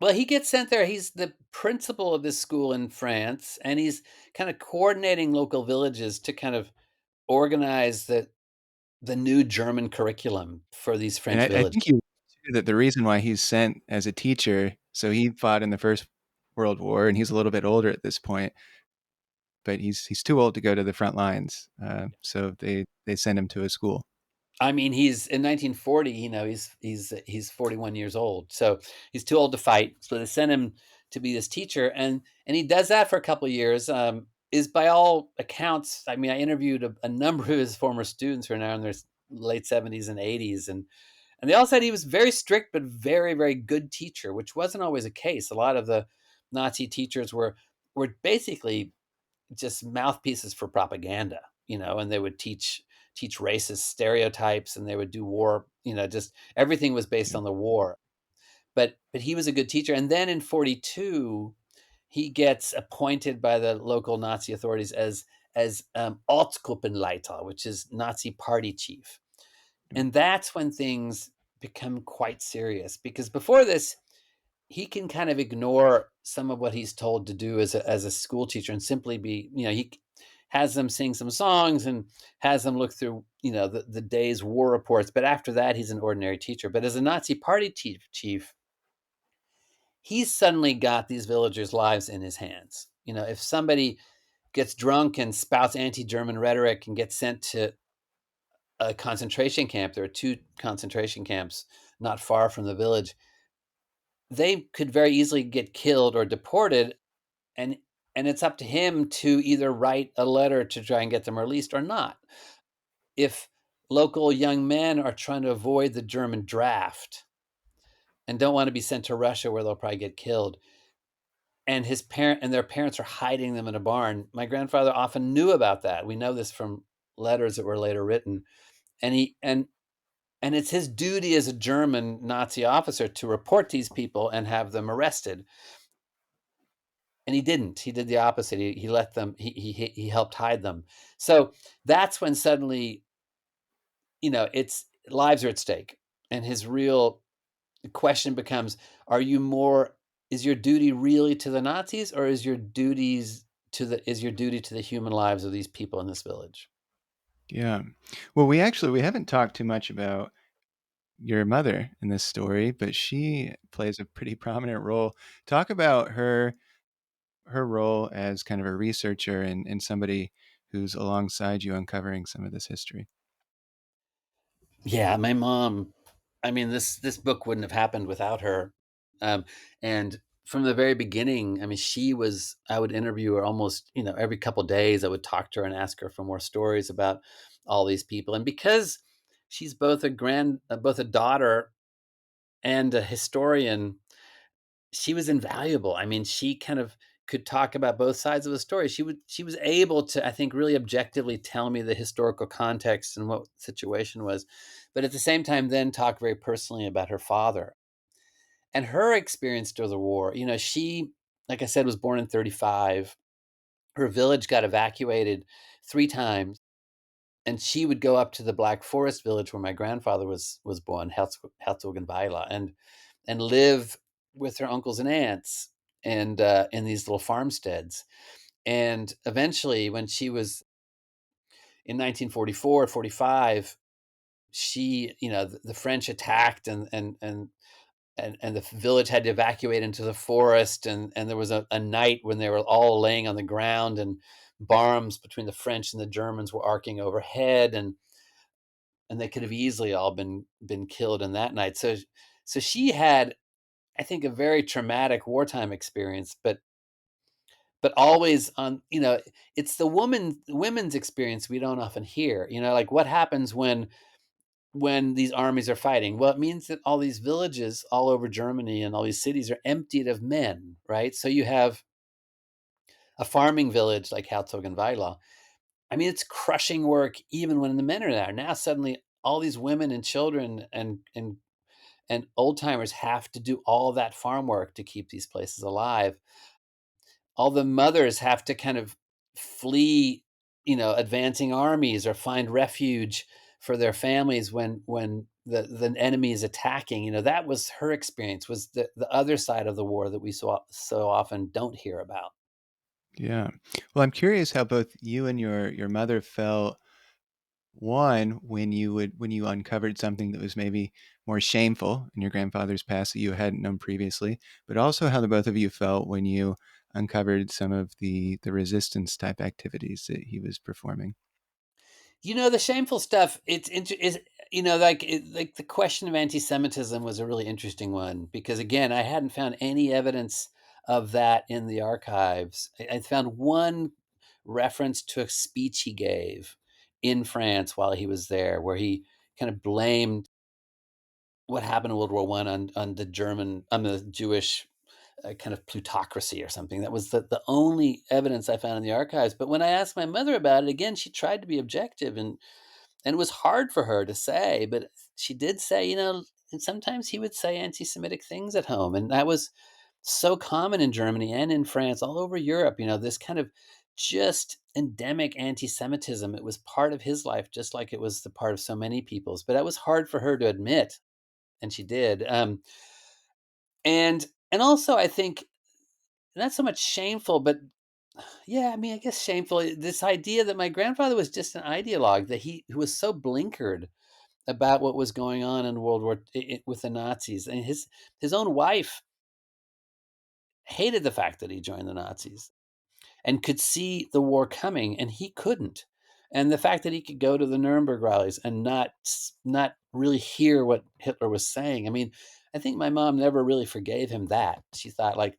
Speaker 1: Well, he gets sent there. He's the principal of this school in France, and he's kind of coordinating local villages to kind of organize the new German curriculum for these
Speaker 2: And
Speaker 1: French
Speaker 2: I
Speaker 1: villages.
Speaker 2: think you too that the reason why he's sent as a teacher, so he fought in the First World War, and he's a little bit older at this point, but he's too old to go to the front lines. So they send him to a school.
Speaker 1: I mean, he's in 1940. He's 41 years old, so he's too old to fight. So they sent him to be this teacher, and he does that for a couple of years. Is by all accounts, I mean, I interviewed a number of his former students who are now in their late 70s and 80s, and they all said he was very strict but very, very good teacher, which wasn't always the case. A lot of the Nazi teachers were basically just mouthpieces for propaganda, and they would teach racist stereotypes, and they would do war, just everything was based
Speaker 2: Yeah.
Speaker 1: on the war. But he was a good teacher. And then in 42, he gets appointed by the local Nazi authorities as Ortsgruppenleiter, which is Nazi party chief.
Speaker 2: Yeah.
Speaker 1: And that's when things become quite serious, because before this, he can kind of ignore some of what he's told to do as a school teacher, and simply be, he has them sing some songs and has them look through, the day's war reports. But after that, he's an ordinary teacher. But as a Nazi party chief, he's suddenly got these villagers' lives in his hands. If somebody gets drunk and spouts anti-German rhetoric and gets sent to a concentration camp, there are two concentration camps not far from the village, they could very easily get killed or deported, and it's up to him to either write a letter to try and get them released or not. If local young men are trying to avoid the German draft and don't want to be sent to Russia where they'll probably get killed, and their parents are hiding them in a barn, my grandfather often knew about that. We know this from letters that were later written, and he and it's his duty as a German Nazi officer to report these people and have them arrested. And he didn't. He did the opposite. He let them. He helped hide them. So that's when suddenly, it's lives are at stake, and his real question becomes: Are you more? Is your duty really to the Nazis, or is your duty to the human lives of these people in this village?
Speaker 2: Yeah. Well, we haven't talked too much about your mother in this story, but she plays a pretty prominent role. Talk about her role as kind of a researcher and somebody who's alongside you uncovering some of this history.
Speaker 1: Yeah, my mom. I mean, this book wouldn't have happened without her. And from the very beginning, I mean, she was. I would interview her almost, every couple days. I would talk to her and ask her for more stories about all these people. And because she's both a daughter and a historian, she was invaluable. I mean, she kind of could talk about both sides of the story. She was able to, I think, really objectively tell me the historical context and what the situation was, but at the same time then talk very personally about her father and her experience during the war. She, like I said, was born in 35. Her village got evacuated 3 times, and she would go up to the Black Forest village where my grandfather was born, Herzogenweiler, and live with her uncles and aunts, and in these little farmsteads. And eventually, when she was in 1944, 45, she, the French attacked, and the village had to evacuate into the forest, and there was a night when they were all laying on the ground, and bombs between the French and the Germans were arcing overhead, and they could have easily all been killed in that night. So she had, I think, a very traumatic wartime experience, but always on, it's the women's experience we don't often hear. Like what happens when when these armies are fighting? Well, it means that all these villages all over Germany and all these cities are emptied of men, right? So you have a farming village like Herzogenweiler. I mean, it's crushing work even when the men are there. Now suddenly all these women and children and old timers have to do all that farm work to keep these places alive. All the mothers have to kind of flee, advancing armies or find refuge for their families when the enemy is attacking. That was her experience, was the other side of the war that we so often don't hear about.
Speaker 2: Yeah. Well, I'm curious how both you and your mother felt. One, when you uncovered something that was maybe more shameful in your grandfather's past that you hadn't known previously, but also how the both of you felt when you uncovered some of the resistance type activities that he was performing.
Speaker 1: The shameful stuff, like the question of anti-Semitism was a really interesting one because, again, I hadn't found any evidence of that in the archives. I found one reference to a speech he gave in France while he was there, where he kind of blamed what happened in World War One on the Jewish kind of plutocracy or something. That was the only evidence I found in the archives. But when I asked my mother about it, again, she tried to be objective, and it was hard for her to say, but she did say, and sometimes he would say anti-Semitic things at home, and that was so common in Germany and in France, all over Europe. This kind of just endemic anti-Semitism. It was part of his life, just like it was the part of so many people's. But that was hard for her to admit, and she did. And also, I think not so much shameful, but yeah, I mean, I guess shameful. This idea that my grandfather was just an ideologue, that he who was so blinkered about what was going on in World War with the Nazis, and his own wife hated the fact that he joined the Nazis and could see the war coming, and he couldn't. And the fact that he could go to the Nuremberg rallies and not really hear what Hitler was saying. I mean, I think my mom never really forgave him that. She thought, like,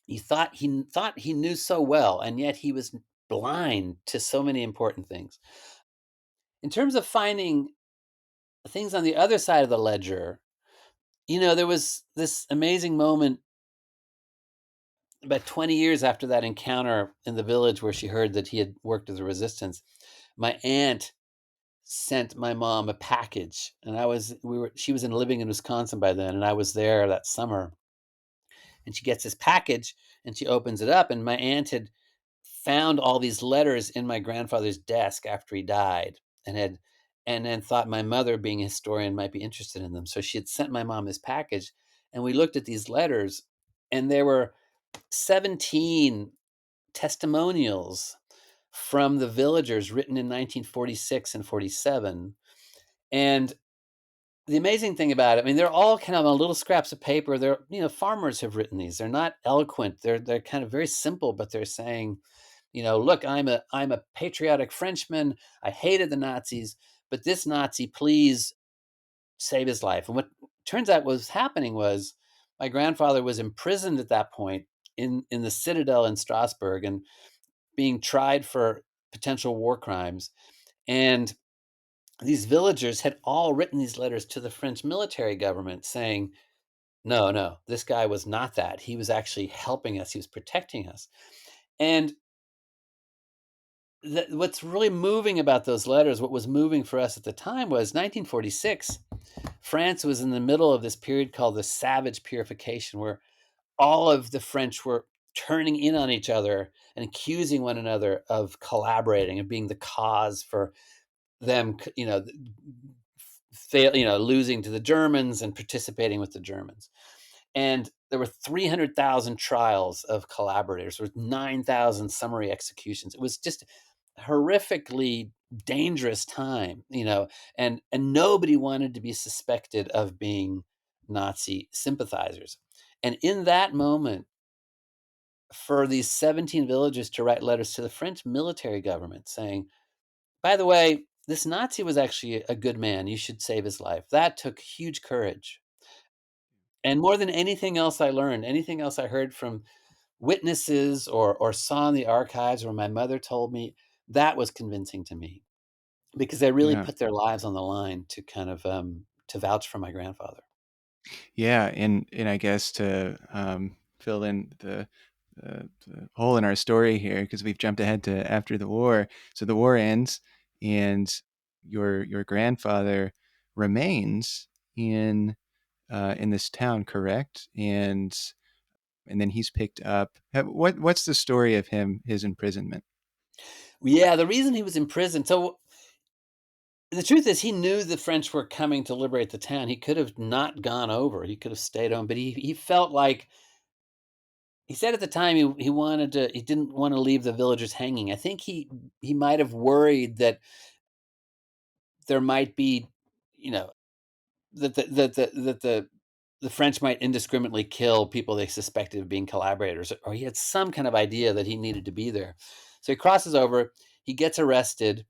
Speaker 1: he thought he knew so well, and yet he was blind to so many important things. In terms of finding things on the other side of the ledger, there was this amazing moment about 20 years after that encounter in the village where she heard that he had worked with the resistance. My aunt sent my mom a package, and she was living in Wisconsin by then, and I was there that summer. And she gets this package and she opens it up, and my aunt had found all these letters in my grandfather's desk after he died, and then thought my mother, being a historian, might be interested in them. So she had sent my mom this package, and we looked at these letters, and there were 17 testimonials from the villagers written in 1946 and 47. And the amazing thing about it, I mean, they're all kind of on little scraps of paper. Farmers have written these. They're not eloquent. They're kind of very simple, but they're saying, look, I'm a patriotic Frenchman. I hated the Nazis, but this Nazi, please save his life. And what turns out was happening was my grandfather was imprisoned at that point in the Citadel in Strasbourg and being tried for potential war crimes. And these villagers had all written these letters to the French military government saying, no, no, this guy was not that. He was actually helping us. He was protecting us. And what's really moving about those letters, what was moving for us at the time, was 1946. France was in the middle of this period called the Savage Purification, where all of the French were turning in on each other and accusing one another of collaborating and being the cause for them, losing to the Germans and participating with the Germans. And there were 300,000 trials of collaborators. There was 9,000 summary executions. It was just horrifically dangerous time, and nobody wanted to be suspected of being Nazi sympathizers. And in that moment, for these 17 villagers to write letters to the French military government saying, by the way, this Nazi was actually a good man. You should save his life. That took huge courage. And more than anything else I learned, anything else I heard from witnesses or saw in the archives or my mother told me, that was convincing to me. because they really
Speaker 2: Yeah.
Speaker 1: put their lives on the line to to vouch for my grandfather.
Speaker 2: Yeah, and I guess to fill in the hole in our story here, because we've jumped ahead to after the war. So the war ends, and your grandfather remains in in this town, correct? And then he's picked up. What's the story of his imprisonment?
Speaker 1: Yeah, the reason he was in prison. So the truth is, he knew the French were coming to liberate the town. He could have not gone over. He could have stayed home, but he felt like he said at the time he wanted to. He didn't want to leave the villagers hanging. I think he might have worried that there might be, you know, that the French might indiscriminately kill people they suspected of being collaborators, or he had some kind of idea that he needed to be there. So he crosses over. He gets arrested.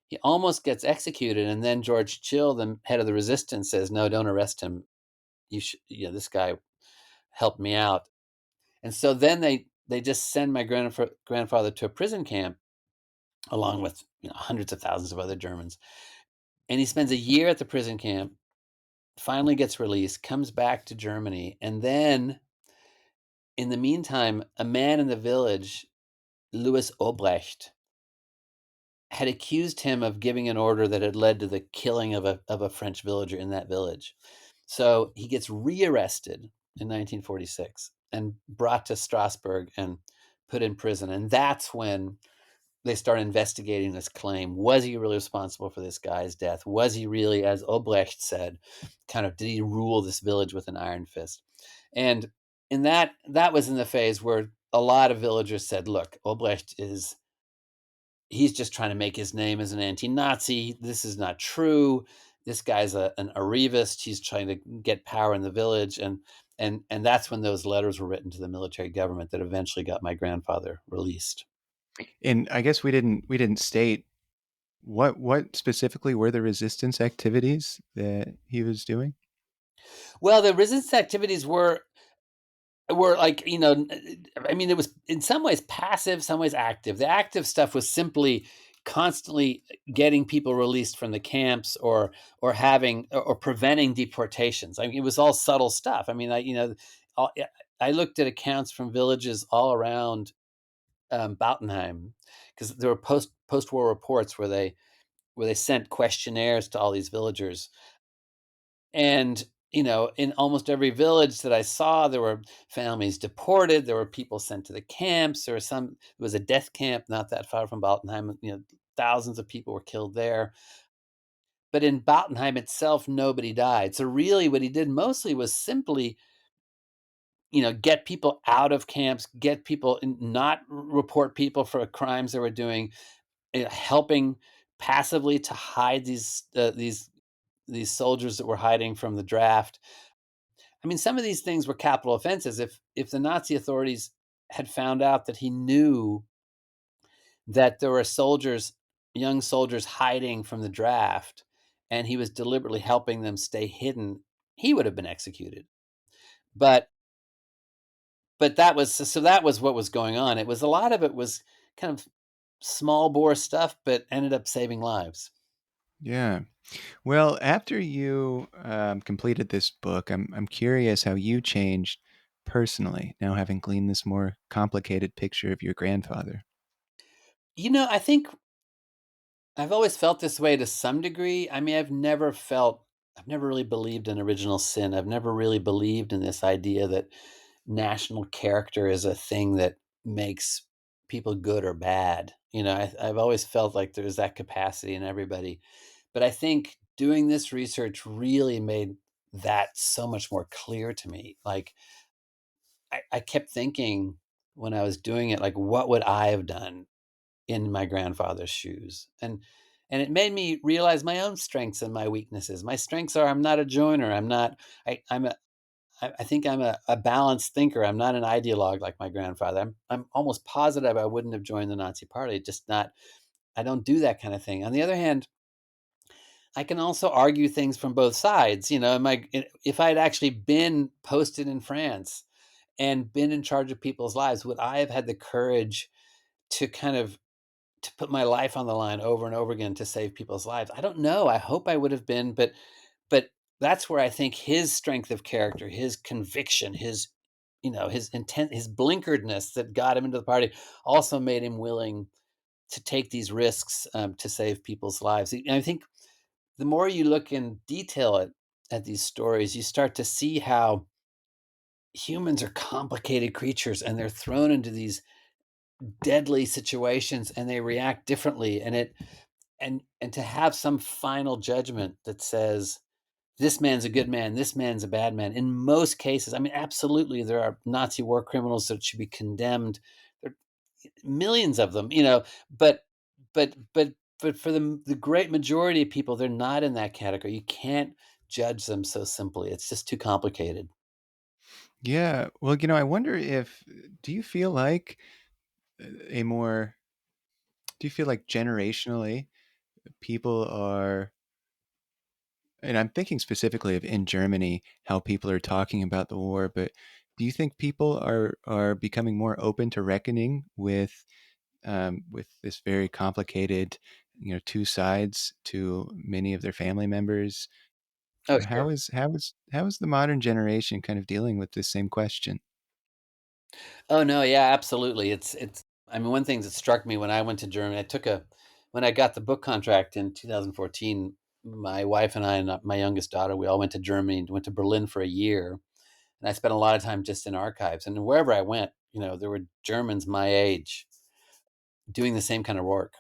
Speaker 1: He almost gets executed, and then George Chill, the head of the resistance, says, "No, don't arrest him. This guy helped me out." And so then they just send my grandfather to a prison camp along with hundreds of thousands of other Germans. And he spends a year at the prison camp, finally gets released, comes back to Germany, and then in the meantime, a man in the village, Louis Obrecht, had accused him of giving an order that had led to the killing of a French villager in that village. So he gets rearrested in 1946 and brought to Strasbourg and put in prison. And that's when they start investigating this claim. Was he really responsible for this guy's death? Was he really, as Obrecht said, did he rule this village with an iron fist? And in that was in the phase where a lot of villagers said, look, Obrecht he's just trying to make his name as an anti-Nazi. This is not true. This guy's an arrivist. He's trying to get power in the village, and that's when those letters were written to the military government that eventually got my grandfather released.
Speaker 2: And I guess we didn't state what specifically were the resistance activities that he was doing.
Speaker 1: Well, the resistance activities were like, I mean, it was in some ways passive, some ways active. The active stuff was simply constantly getting people released from the camps, or having or preventing deportations. I mean, it was all subtle stuff. I mean, all, I looked at accounts from villages all around Bautenheim, because there were post war reports where they sent questionnaires to all these villagers. And, in almost every village that I saw, there were families deported, there were people sent to the camps, there was a death camp not that far from Baltenheim, thousands of people were killed there. But in Baltenheim itself, nobody died. So really what he did mostly was simply, get people out of camps, get people not report people for crimes they were doing, helping passively to hide these soldiers that were hiding from the draft. I mean, some of these things were capital offenses. If the Nazi authorities had found out that he knew that there were young soldiers hiding from the draft, and he was deliberately helping them stay hidden, he would have been executed. But that was what was going on. It was a lot of it was kind of small bore stuff, but ended up saving lives.
Speaker 2: Yeah. Well, after you completed this book, I'm curious how you changed personally now, having gleaned this more complicated picture of your grandfather.
Speaker 1: I think I've always felt this way to some degree. I mean, I've never really believed in original sin. I've never really believed in this idea that national character is a thing that makes people good or bad. I've always felt like there's that capacity in everybody. But I think doing this research really made that so much more clear to me. Like, I kept thinking when I was doing it, like, what would I have done in my grandfather's shoes? And it made me realize my own strengths and my weaknesses. My strengths are I'm not a joiner. I'm not I'm a I think I'm a balanced thinker. I'm not an ideologue like my grandfather. I'm almost positive I wouldn't have joined the Nazi party. Just not I don't do that kind of thing. On the other hand, I can also argue things from both sides. If I had actually been posted in France and been in charge of people's lives, would I have had the courage to kind of to put my life on the line over and over again to save people's lives. I don't know. I hope I would have been, but that's where I think his strength of character, his conviction, his his intent, his blinkeredness that got him into the party also made him willing to take these risks to save people's lives. And I think the more you look in detail at these stories, you start to see how humans are complicated creatures and they're thrown into these deadly situations and they react differently. And to have some final judgment that says this man's a good man, this man's a bad man. In most cases, I mean, absolutely, there are Nazi war criminals that should be condemned. There are millions of them, but but but but for the great majority of people, they're not in that category. You can't judge them so simply. It's just too complicated.
Speaker 2: Yeah. Well, I wonder if do you feel like a more do you feel like generationally people are, and I'm thinking specifically of in Germany, how people are talking about the war, but do you think people are becoming more open to reckoning with this very complicated, two sides to many of their family members?
Speaker 1: Oh, sure.
Speaker 2: How is the modern generation kind of dealing with this same question?
Speaker 1: Oh, no, yeah, absolutely. It's I mean, one thing that struck me when I went to Germany, when I got the book contract in 2014, my wife and I and my youngest daughter, we all went to Germany, went to Berlin for a year, and I spent a lot of time just in archives. And wherever I went, there were Germans my age doing the same kind of work.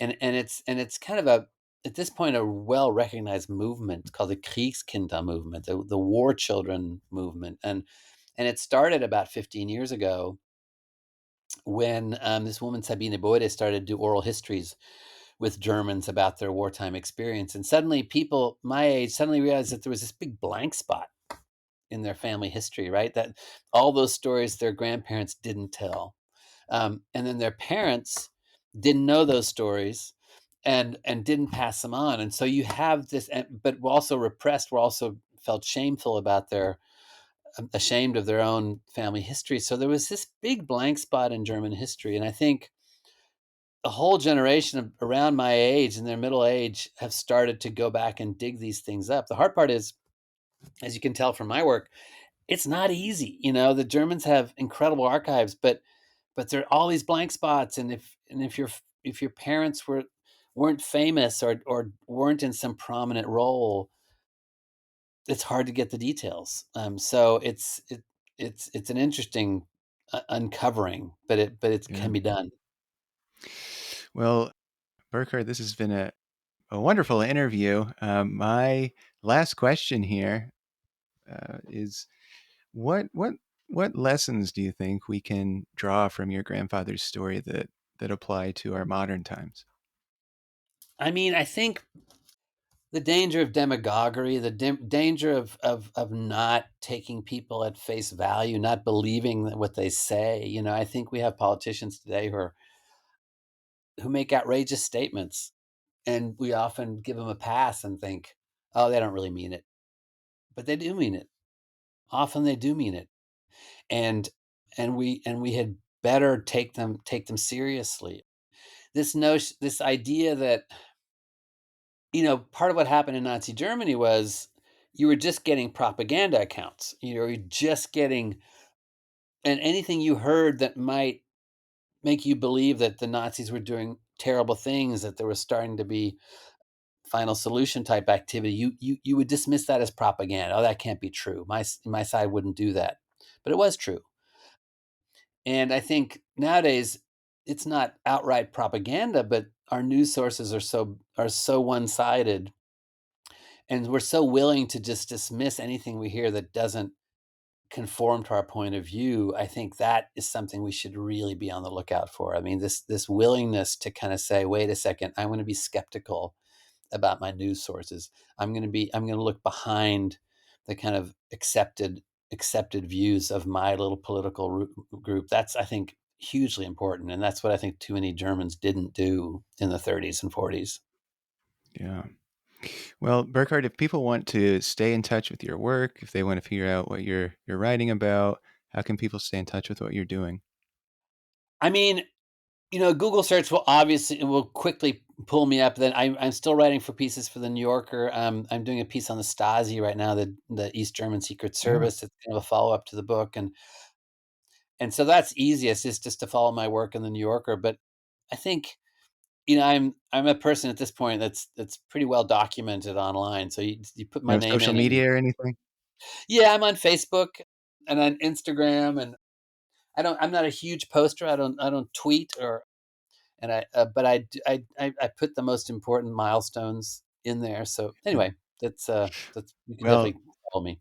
Speaker 1: And it's kind of a at this point a well recognized movement called the Kriegskinder movement, the war children movement, and it started about 15 years ago when this woman Sabine Boide started to do oral histories with Germans about their wartime experience, and suddenly people my age suddenly realized that there was this big blank spot in their family history, right? That all those stories their grandparents didn't tell, and then their parents didn't know those stories and didn't pass them on, and so you have this, but we're also repressed. We're also felt shameful about their ashamed of their own family history. So there was this big blank spot in German history, and I think a whole generation around my age in their middle age have started to go back and dig these things up. The hard part is, as you can tell from my work, it's not easy. The Germans have incredible archives, but there are all these blank spots, and if your parents weren't famous or weren't in some prominent role, it's hard to get the details. So it's an interesting uncovering, but it
Speaker 2: Yeah.
Speaker 1: can be done.
Speaker 2: Well, Burkhard, this has been a wonderful interview. My last question here is what what lessons do you think we can draw from your grandfather's story that apply to our modern times?
Speaker 1: I mean, I think the danger of demagoguery, the danger of not taking people at face value, not believing what they say. I think we have politicians today who make outrageous statements, and we often give them a pass and think, "Oh, they don't really mean it," but they do mean it. Often they do mean it, and and we had better take them seriously. This idea that part of what happened in Nazi Germany was you were just getting propaganda accounts. You're just getting, and anything you heard that might make you believe that the Nazis were doing terrible things, that there was starting to be final solution type activity, you would dismiss that as propaganda. Oh, that can't be true. My side wouldn't do that, but it was true. And I think nowadays it's not outright propaganda, but our news sources are so one sided, and we're so willing to just dismiss anything we hear that doesn't conform to our point of view. I think that is something we should really be on the lookout for. I mean, this willingness to kind of say, wait a second, I'm going to be skeptical about my news sources. I'm going to look behind the kind of accepted views of my little political group. That's, I think, hugely important, and that's what I think too many Germans didn't do in the 30s and 40s.
Speaker 2: Yeah. Well, Burkhard, if people want to stay in touch with your work, if they want to figure out what you're writing about, how can people stay in touch with what you're doing?
Speaker 1: I mean, Google search will quickly pull me up. Then I'm still writing for pieces for the New Yorker. I'm doing a piece on the Stasi right now, the East German Secret
Speaker 2: Oh,
Speaker 1: Service. It's kind of a follow up to the book, and so that's easiest is just to follow my work in the New Yorker. But I think I'm a person at this point that's pretty well documented online. So you put my
Speaker 2: no
Speaker 1: name
Speaker 2: social
Speaker 1: in, and
Speaker 2: media or anything?
Speaker 1: yeah, I'm on Facebook and on Instagram, and I'm not a huge poster. I don't tweet or and but I put the most important milestones in there. So
Speaker 2: Yeah.
Speaker 1: anyway, that's you can
Speaker 2: Well,
Speaker 1: definitely follow me.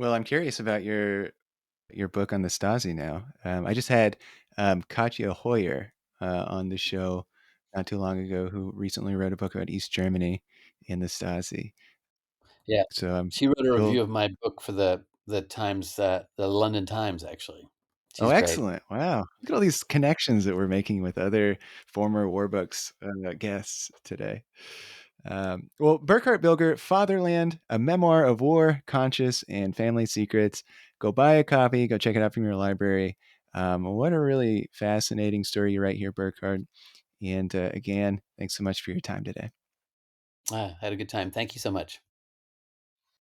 Speaker 2: I'm curious about your book on the Stasi now. I just had Katja Hoyer on the show not too long ago, who recently wrote a book about East Germany and the Stasi.
Speaker 1: Yeah,
Speaker 2: So
Speaker 1: she wrote a
Speaker 2: you'll
Speaker 1: review of my book for the Times, the London Times. Actually,
Speaker 2: oh,
Speaker 1: she's great.
Speaker 2: excellent! Wow, look at all these connections that we're making with other former War Books guests today. Well, Burkhard Bilger, Fatherland, a memoir of war, conscience, and family secrets. Go buy a copy. Go check it out from your library. What a really fascinating story you write here, Burkhard. And again, thanks so much for your time today.
Speaker 1: Had a good time. Thank you so much.